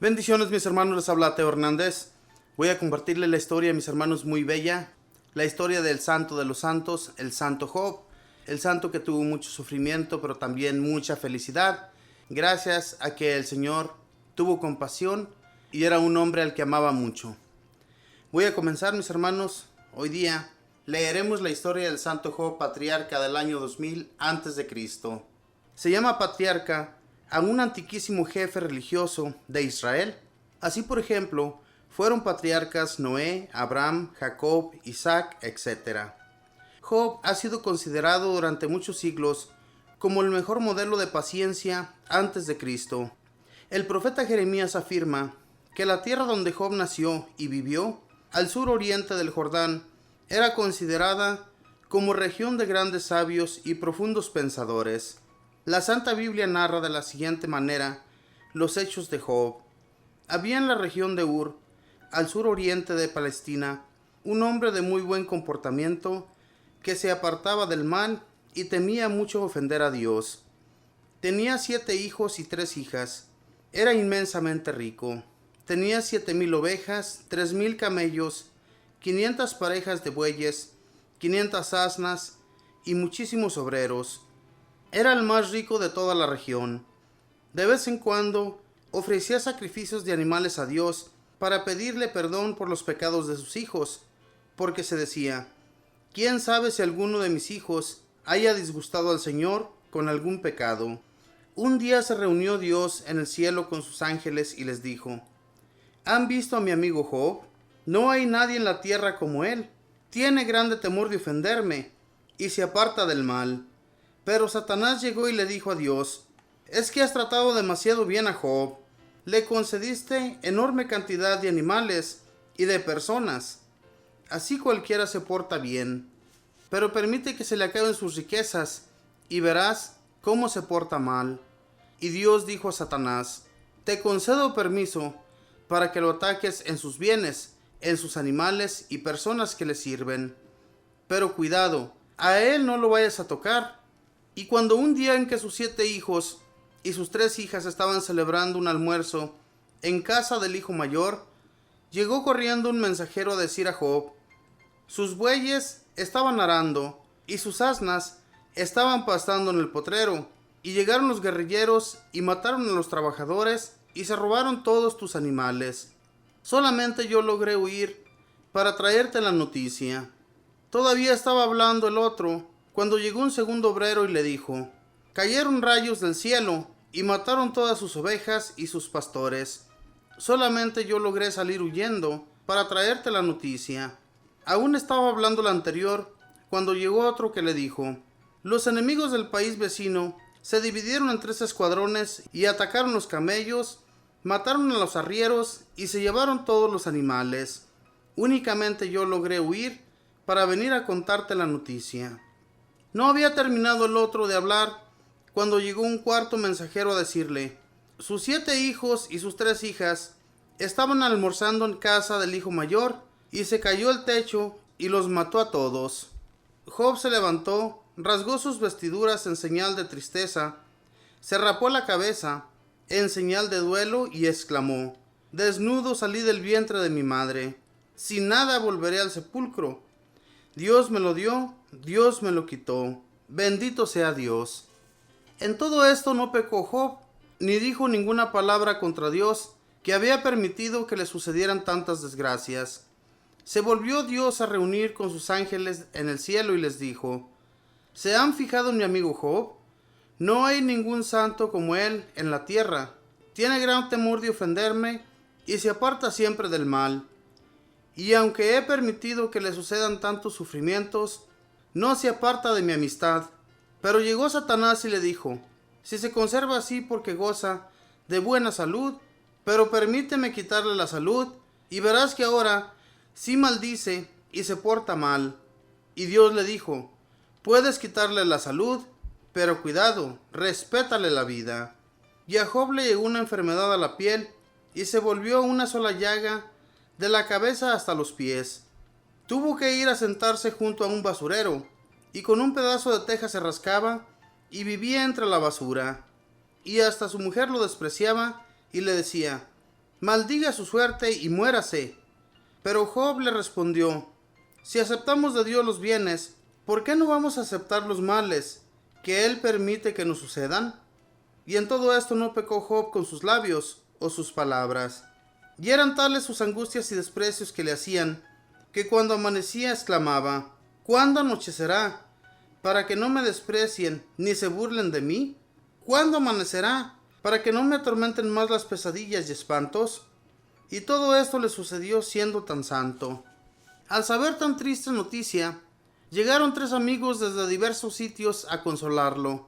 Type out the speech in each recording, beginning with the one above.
Bendiciones, mis hermanos, les habla Teo Hernández. Voy a compartirles la historia, mis hermanos, muy bella. La historia del santo de los santos, el santo Job. El santo que tuvo mucho sufrimiento, pero también mucha felicidad. Gracias a que el Señor tuvo compasión y era un hombre al que amaba mucho. Voy a comenzar, mis hermanos. Hoy día leeremos la historia del santo Job, patriarca del año 2000 a.C. Se llama patriarca a un antiquísimo jefe religioso de Israel. Así, por ejemplo, fueron patriarcas Noé, Abraham, Jacob, Isaac, etc. Job ha sido considerado durante muchos siglos como el mejor modelo de paciencia antes de Cristo. El profeta Jeremías afirma que la tierra donde Job nació y vivió, al sur oriente del Jordán, era considerada como región de grandes sabios y profundos pensadores. La Santa Biblia narra de la siguiente manera los hechos de Job. Había en la región de Ur, al sur oriente de Palestina, un hombre de muy buen comportamiento que se apartaba del mal y temía mucho ofender a Dios. Tenía 7 hijos y 3 hijas. Era inmensamente rico. Tenía 7,000 ovejas, 3,000 camellos, 500 parejas de bueyes, 500 asnas y muchísimos obreros. Era el más rico de toda la región. De vez en cuando ofrecía sacrificios de animales a Dios para pedirle perdón por los pecados de sus hijos, porque se decía: ¿quién sabe si alguno de mis hijos haya disgustado al Señor con algún pecado? Un día se reunió Dios en el cielo con sus ángeles y les dijo: ¿han visto a mi amigo Job? No hay nadie en la tierra como él. Tiene grande temor de ofenderme y se aparta del mal. Pero Satanás llegó y le dijo a Dios: es que has tratado demasiado bien a Job. Le concediste enorme cantidad de animales y de personas. Así cualquiera se porta bien. Pero permite que se le acaben sus riquezas y verás cómo se porta mal. Y Dios dijo a Satanás: te concedo permiso para que lo ataques en sus bienes, en sus animales y personas que le sirven. Pero cuidado, a él no lo vayas a tocar. Y cuando un día en que sus 7 hijos y sus 3 hijas estaban celebrando un almuerzo en casa del hijo mayor, llegó corriendo un mensajero a decir a Job: sus bueyes estaban arando y sus asnas estaban pastando en el potrero, y llegaron los guerrilleros y mataron a los trabajadores y se robaron todos tus animales. Solamente yo logré huir para traerte la noticia. Todavía estaba hablando el otro cuando llegó un segundo obrero y le dijo: cayeron rayos del cielo y mataron todas sus ovejas y sus pastores. Solamente yo logré salir huyendo para traerte la noticia. Aún estaba hablando el anterior cuando llegó otro que le dijo: los enemigos del país vecino se dividieron en 3 escuadrones y atacaron los camellos, mataron a los arrieros y se llevaron todos los animales. Únicamente yo logré huir para venir a contarte la noticia. No había terminado el otro de hablar cuando llegó un cuarto mensajero a decirle: sus 7 hijos y sus 3 hijas estaban almorzando en casa del hijo mayor y se cayó el techo y los mató a todos. Job se levantó, rasgó sus vestiduras en señal de tristeza, se rapó la cabeza en señal de duelo y exclamó: desnudo salí del vientre de mi madre, sin nada volveré al sepulcro. Dios me lo dio, Dios me lo quitó. Bendito sea Dios. En todo esto no pecó Job, ni dijo ninguna palabra contra Dios, que había permitido que le sucedieran tantas desgracias. Se volvió Dios a reunir con sus ángeles en el cielo y les dijo: ¿se han fijado en mi amigo Job? No hay ningún santo como él en la tierra. Tiene gran temor de ofenderme y se aparta siempre del mal. Y aunque he permitido que le sucedan tantos sufrimientos, no se aparta de mi amistad. Pero llegó Satanás y le dijo: si se conserva así porque goza de buena salud, pero permíteme quitarle la salud, y verás que ahora sí maldice y se porta mal. Y Dios le dijo: puedes quitarle la salud, pero cuidado, respétale la vida. Y a Job le llegó una enfermedad a la piel, y se volvió una sola llaga de la cabeza hasta los pies. Tuvo que ir a sentarse junto a un basurero, y con un pedazo de teja se rascaba, y vivía entre la basura. Y hasta su mujer lo despreciaba, y le decía: maldiga su suerte y muérase. Pero Job le respondió: si aceptamos de Dios los bienes, ¿por qué no vamos a aceptar los males que Él permite que nos sucedan? Y en todo esto no pecó Job con sus labios o sus palabras. Y eran tales sus angustias y desprecios que le hacían, que cuando amanecía exclamaba: ¿cuándo anochecerá? Para que no me desprecien ni se burlen de mí. ¿Cuándo amanecerá? Para que no me atormenten más las pesadillas y espantos. Y todo esto le sucedió siendo tan santo. Al saber tan triste noticia, llegaron 3 amigos desde diversos sitios a consolarlo,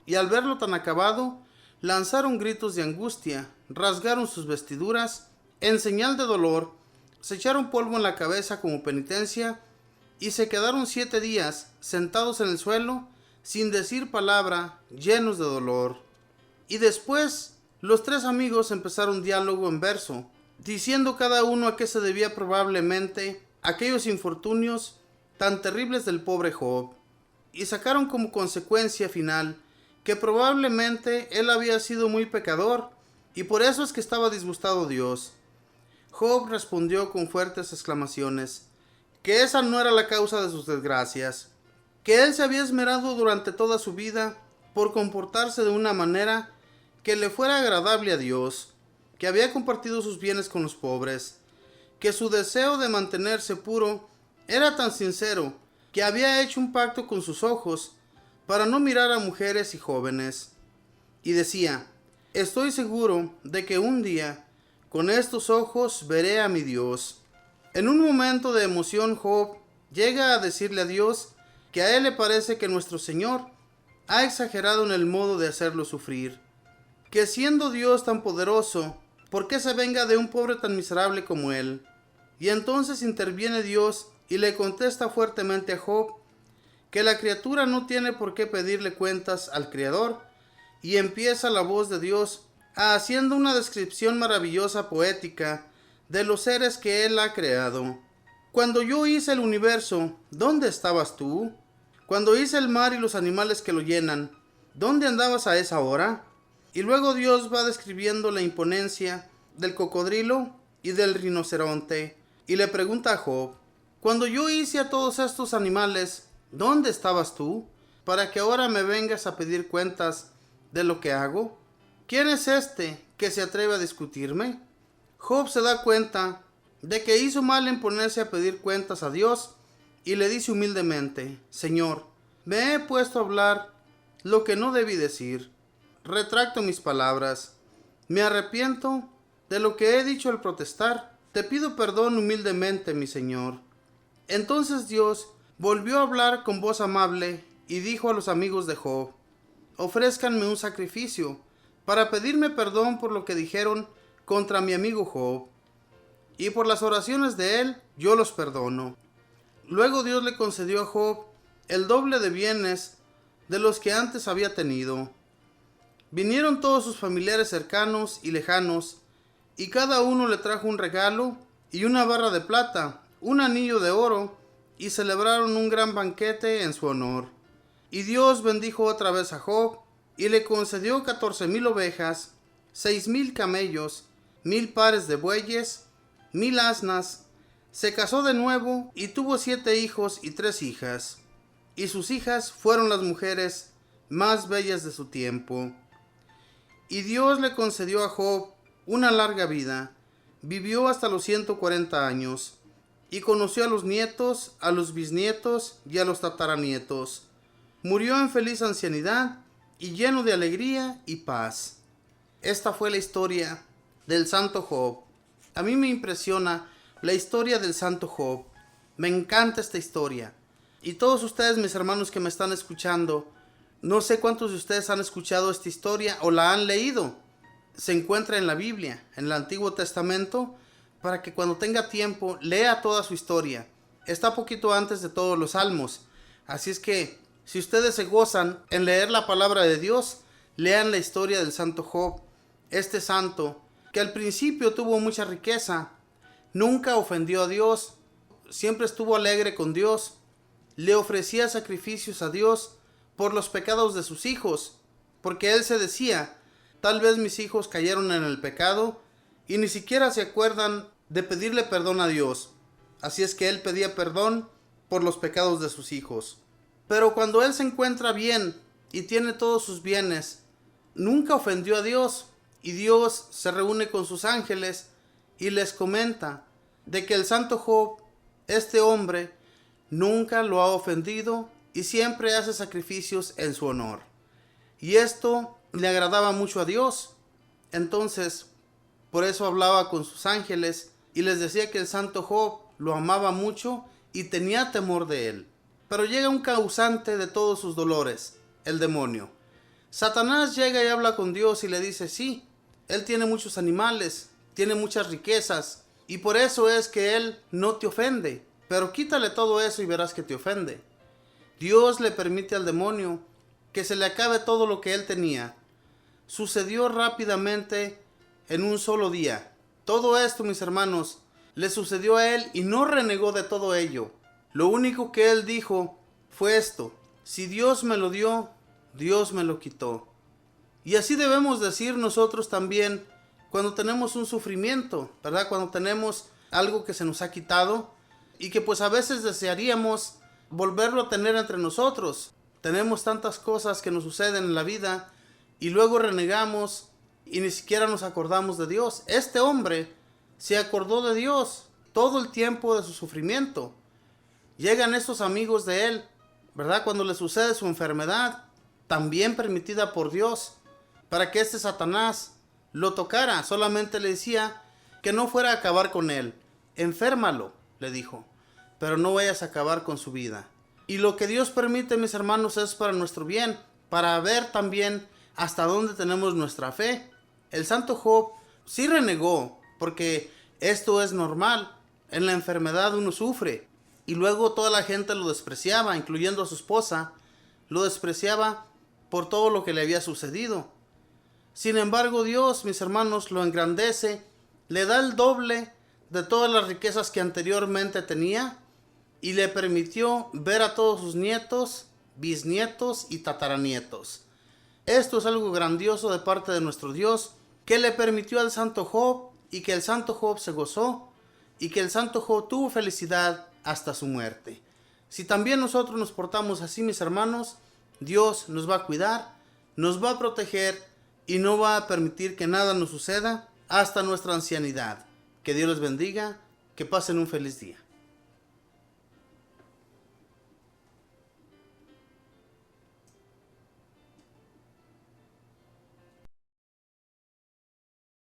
y al verlo tan acabado, lanzaron gritos de angustia, rasgaron sus vestiduras, en señal de dolor, se echaron polvo en la cabeza como penitencia, y se quedaron 7 días sentados en el suelo, sin decir palabra, llenos de dolor. Y después, los 3 amigos empezaron diálogo en verso, diciendo cada uno a qué se debía probablemente aquellos infortunios tan terribles del pobre Job, y sacaron como consecuencia final que probablemente él había sido muy pecador, y por eso es que estaba disgustado Dios. Job respondió con fuertes exclamaciones, que esa no era la causa de sus desgracias, que él se había esmerado durante toda su vida por comportarse de una manera que le fuera agradable a Dios, que había compartido sus bienes con los pobres, que su deseo de mantenerse puro era tan sincero que había hecho un pacto con sus ojos para no mirar a mujeres y jóvenes. Y decía: estoy seguro de que un día con estos ojos veré a mi Dios. En un momento de emoción, Job llega a decirle a Dios que a él le parece que nuestro Señor ha exagerado en el modo de hacerlo sufrir, que siendo Dios tan poderoso, ¿por qué se venga de un pobre tan miserable como él? Y entonces interviene Dios y le contesta fuertemente a Job que la criatura no tiene por qué pedirle cuentas al Creador, y empieza la voz de Dios haciendo una descripción maravillosa poética de los seres que Él ha creado. Cuando yo hice el universo, ¿dónde estabas tú? Cuando hice el mar y los animales que lo llenan, ¿dónde andabas a esa hora? Y luego Dios va describiendo la imponencia del cocodrilo y del rinoceronte, y le pregunta a Job: cuando yo hice a todos estos animales, ¿dónde estabas tú? Para que ahora me vengas a pedir cuentas de lo que hago. ¿Quién es este que se atreve a discutirme? Job se da cuenta de que hizo mal en ponerse a pedir cuentas a Dios, y le dice humildemente: Señor, me he puesto a hablar lo que no debí decir. Retracto mis palabras. Me arrepiento de lo que he dicho al protestar. Te pido perdón humildemente, mi Señor. Entonces Dios volvió a hablar con voz amable y dijo a los amigos de Job: ofrézcanme un sacrificio para pedirme perdón por lo que dijeron contra mi amigo Job, y por las oraciones de él yo los perdono. Luego Dios le concedió a Job el doble de bienes de los que antes había tenido. Vinieron todos sus familiares cercanos y lejanos, y cada uno le trajo un regalo y una barra de plata, un anillo de oro, y celebraron un gran banquete en su honor. Y Dios bendijo otra vez a Job, y le concedió 14,000 ovejas, 6,000 camellos, 1,000 pares de bueyes, 1,000 asnas. Se casó de nuevo y tuvo 7 hijos y 3 hijas. Y sus hijas fueron las mujeres más bellas de su tiempo. Y Dios le concedió a Job una larga vida. Vivió hasta los 140 años, y conoció a los nietos, a los bisnietos y a los tataranietos. Murió en feliz ancianidad y lleno de alegría y paz. Esta fue la historia del santo Job. A mí me impresiona la historia del santo Job. Me encanta esta historia. Y todos ustedes, mis hermanos que me están escuchando, no sé cuántos de ustedes han escuchado esta historia o la han leído. Se encuentra en la Biblia, en el Antiguo Testamento, para que cuando tenga tiempo lea toda su historia. Está poquito antes de todos los salmos. Así es que, si ustedes se gozan en leer la palabra de Dios, lean la historia del santo Job. Este santo, que al principio tuvo mucha riqueza, nunca ofendió a Dios, siempre estuvo alegre con Dios, le ofrecía sacrificios a Dios por los pecados de sus hijos, porque él se decía: tal vez mis hijos cayeron en el pecado y ni siquiera se acuerdan de pedirle perdón a Dios. Así es que él pedía perdón por los pecados de sus hijos. Pero cuando él se encuentra bien y tiene todos sus bienes, nunca ofendió a Dios, y Dios se reúne con sus ángeles y les comenta de que el santo Job, este hombre, nunca lo ha ofendido y siempre hace sacrificios en su honor. Y esto le agradaba mucho a Dios. Entonces, por eso hablaba con sus ángeles y les decía que el santo Job lo amaba mucho y tenía temor de él. Pero llega un causante de todos sus dolores, el demonio. Satanás llega y habla con Dios y le dice, sí, él tiene muchos animales, tiene muchas riquezas, y por eso es que él no te ofende. Pero quítale todo eso y verás que te ofende. Dios le permite al demonio que se le acabe todo lo que él tenía. Sucedió rápidamente en un solo día. Todo esto, mis hermanos, le sucedió a él y no renegó de todo ello. Lo único que él dijo fue esto: si Dios me lo dio, Dios me lo quitó. Y así debemos decir nosotros también cuando tenemos un sufrimiento, ¿verdad? Cuando tenemos algo que se nos ha quitado y que pues a veces desearíamos volverlo a tener entre nosotros. Tenemos tantas cosas que nos suceden en la vida y luego renegamos y ni siquiera nos acordamos de Dios. Este hombre se acordó de Dios todo el tiempo de su sufrimiento. Llegan estos amigos de él, ¿verdad? Cuando le sucede su enfermedad, también permitida por Dios, para que este Satanás lo tocara. Solamente le decía que no fuera a acabar con él. Enférmalo, le dijo, pero no vayas a acabar con su vida. Y lo que Dios permite, mis hermanos, es para nuestro bien, para ver también hasta dónde tenemos nuestra fe. El santo Job sí renegó, porque esto es normal. En la enfermedad uno sufre. Y luego toda la gente lo despreciaba, incluyendo a su esposa. Lo despreciaba por todo lo que le había sucedido. Sin embargo, Dios, mis hermanos, lo engrandece, le da el doble de todas las riquezas que anteriormente tenía y le permitió ver a todos sus nietos, bisnietos y tataranietos. Esto es algo grandioso de parte de nuestro Dios, que le permitió al santo Job, y que el santo Job se gozó y que el santo Job tuvo felicidad hasta su muerte. Si también nosotros nos portamos así, mis hermanos, Dios nos va a cuidar, nos va a proteger y no va a permitir que nada nos suceda hasta nuestra ancianidad. Que Dios les bendiga, que pasen un feliz día.